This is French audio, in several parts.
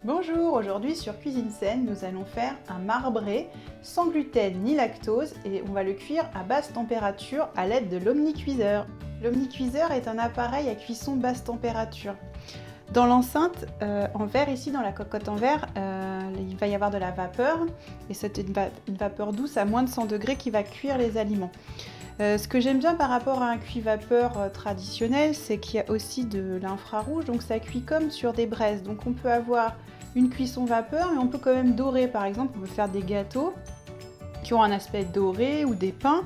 Bonjour, aujourd'hui sur Cuisine Saine, nous allons faire un marbré sans gluten ni lactose et on va le cuire à basse température à l'aide de l'omnicuiseur. L'omnicuiseur est un appareil à cuisson basse température. Dans l'enceinte en verre, ici dans la cocotte en verre, il va y avoir de la vapeur et c'est une vapeur douce à moins de 100 degrés qui va cuire les aliments. Ce que j'aime bien par rapport à un cuit-vapeur traditionnel, c'est qu'il y a aussi de l'infrarouge, donc ça cuit comme sur des braises. Donc on peut avoir une cuisson vapeur, mais on peut quand même dorer. Par exemple, on peut faire des gâteaux qui ont un aspect doré ou des pains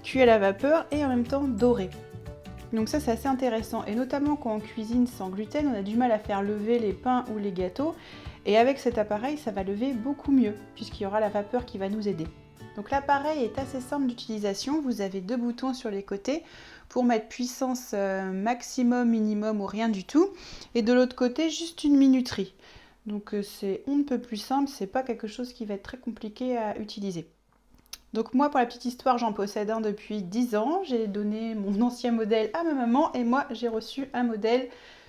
cuits à la vapeur et en même temps dorés. Donc ça c'est assez intéressant, et notamment quand on cuisine sans gluten, on a du mal à faire lever les pains ou les gâteaux, et avec cet appareil ça va lever beaucoup mieux puisqu'il y aura la vapeur qui va nous aider. Donc l'appareil est assez simple d'utilisation, vous avez deux boutons sur les côtés pour mettre puissance maximum, minimum ou rien du tout, et de l'autre côté juste une minuterie. Donc c'est on ne peut plus simple, c'est pas quelque chose qui va être très compliqué à utiliser. Donc moi, pour la petite histoire, j'en possède un depuis 10 ans. J'ai donné mon ancien modèle à ma maman et moi, j'ai reçu un modèle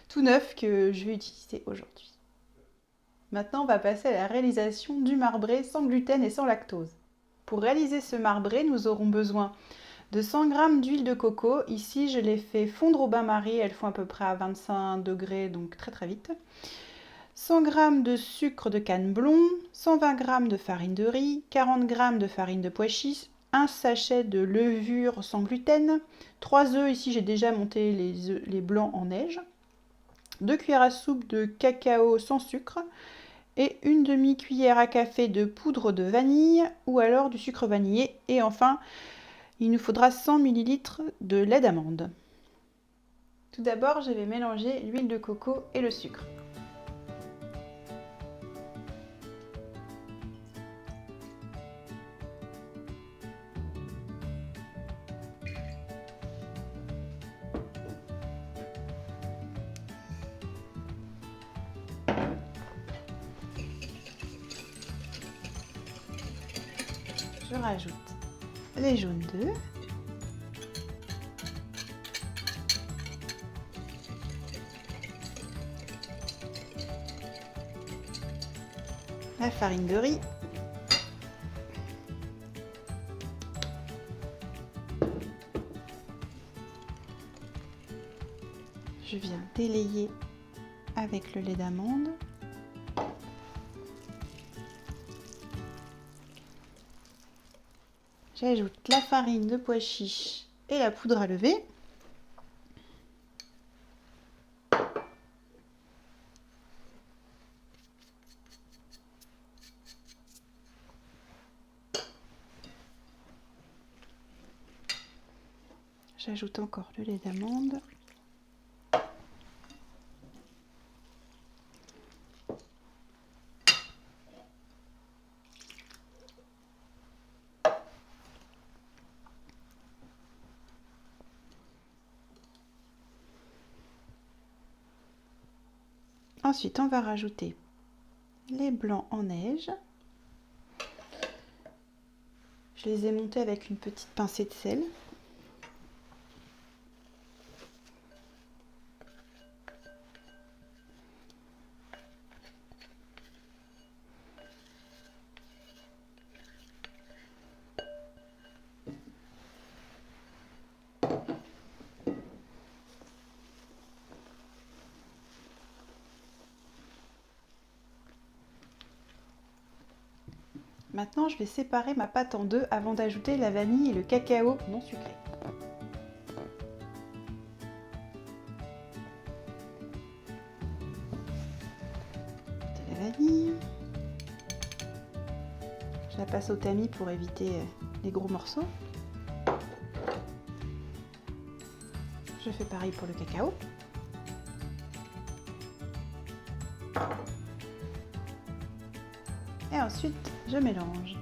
tout neuf que je vais utiliser aujourd'hui. Maintenant, on va passer à la réalisation du marbré sans gluten et sans lactose. Pour réaliser ce marbré, nous aurons besoin de 100 g d'huile de coco. Ici, je l'ai fait fondre au bain-marie. Elles font à peu près à 25 degrés, donc très très vite. 100 g de sucre de canne blond, 120 g de farine de riz, 40 g de farine de pois chiches, un sachet de levure sans gluten, 3 œufs, ici j'ai déjà monté les blancs en neige, 2 cuillères à soupe de cacao sans sucre et une demi-cuillère à café de poudre de vanille ou alors du sucre vanillé, et enfin il nous faudra 100 ml de lait d'amande. Tout d'abord, je vais mélanger l'huile de coco et le sucre. Je rajoute les jaunes d'œufs, la farine de riz, je viens délayer avec le lait d'amande. J'ajoute la farine de pois chiche et la poudre à lever. J'ajoute encore le lait d'amande. Ensuite, on va rajouter les blancs en neige. Je les ai montés avec une petite pincée de sel. Maintenant, je vais séparer ma pâte en deux avant d'ajouter la vanille et le cacao non sucré. De la vanille. Je la passe au tamis pour éviter les gros morceaux. Je fais pareil pour le cacao. Et ensuite, je mélange.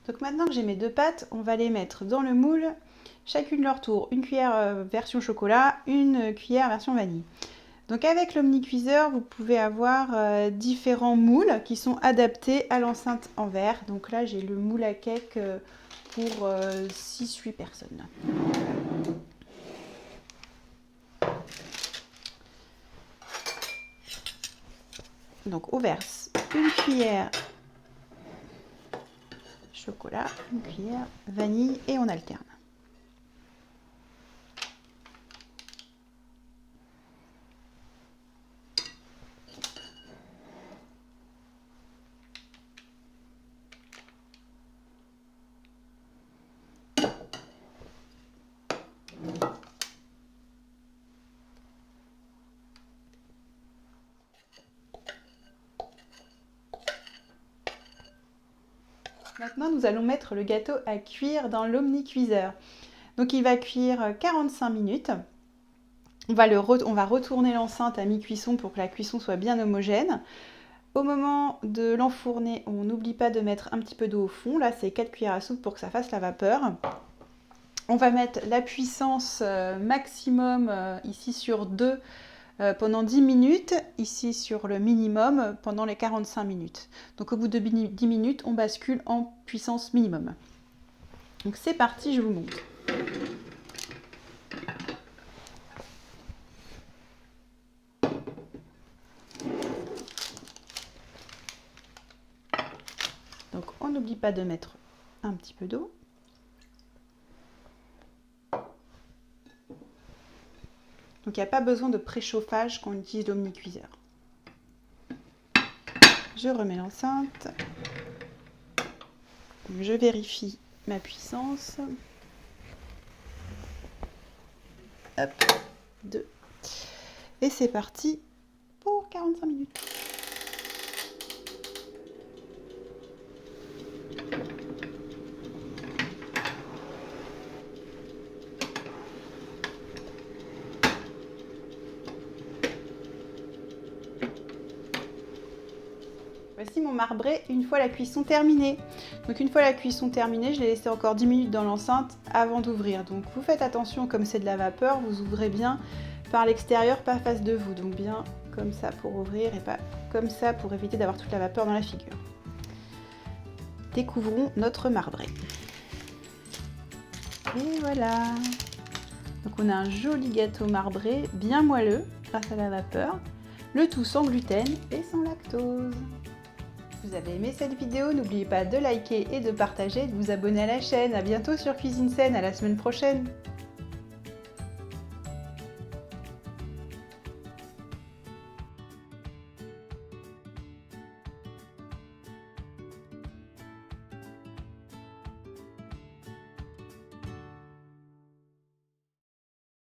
Donc maintenant que j'ai mes deux pâtes, on va les mettre dans le moule chacune leur tour, une cuillère version chocolat, une cuillère version vanille. Donc avec l'omnicuiseur, vous pouvez avoir différents moules qui sont adaptés à l'enceinte en verre. Donc là, j'ai le moule à cake pour 6-8 personnes. Donc on verse une cuillère chocolat, une cuillère vanille et on alterne. Maintenant, nous allons mettre le gâteau à cuire dans l'omnicuiseur. Donc il va cuire 45 minutes. On va retourner l'enceinte à mi-cuisson pour que la cuisson soit bien homogène. Au moment de l'enfourner, on n'oublie pas de mettre un petit peu d'eau au fond. Là, c'est 4 cuillères à soupe pour que ça fasse la vapeur. On va mettre la puissance maximum ici sur 2 pendant 10 minutes, ici sur le minimum pendant les 45 minutes. Donc au bout de 10 minutes, on bascule en puissance minimum. Donc c'est parti, je vous montre. Donc on n'oublie pas de mettre un petit peu d'eau. Donc il n'y a pas besoin de préchauffage quand on utilise l'omnicuiseur. Je remets l'enceinte. Je vérifie ma puissance. Hop, 2. Et c'est parti pour 45 minutes. Voici mon marbré une fois la cuisson terminée. Donc une fois la cuisson terminée, je l'ai laissé encore 10 minutes dans l'enceinte avant d'ouvrir. Donc vous faites attention, comme c'est de la vapeur, vous ouvrez bien par l'extérieur, pas face de vous. Donc bien comme ça pour ouvrir et pas comme ça pour éviter d'avoir toute la vapeur dans la figure. Découvrons notre marbré. Et voilà. Donc on a un joli gâteau marbré, bien moelleux grâce à la vapeur. Le tout sans gluten et sans lactose. Si vous avez aimé cette vidéo, n'oubliez pas de liker et de partager, de vous abonner à la chaîne. À bientôt sur Cuisine Saine, à la semaine prochaine.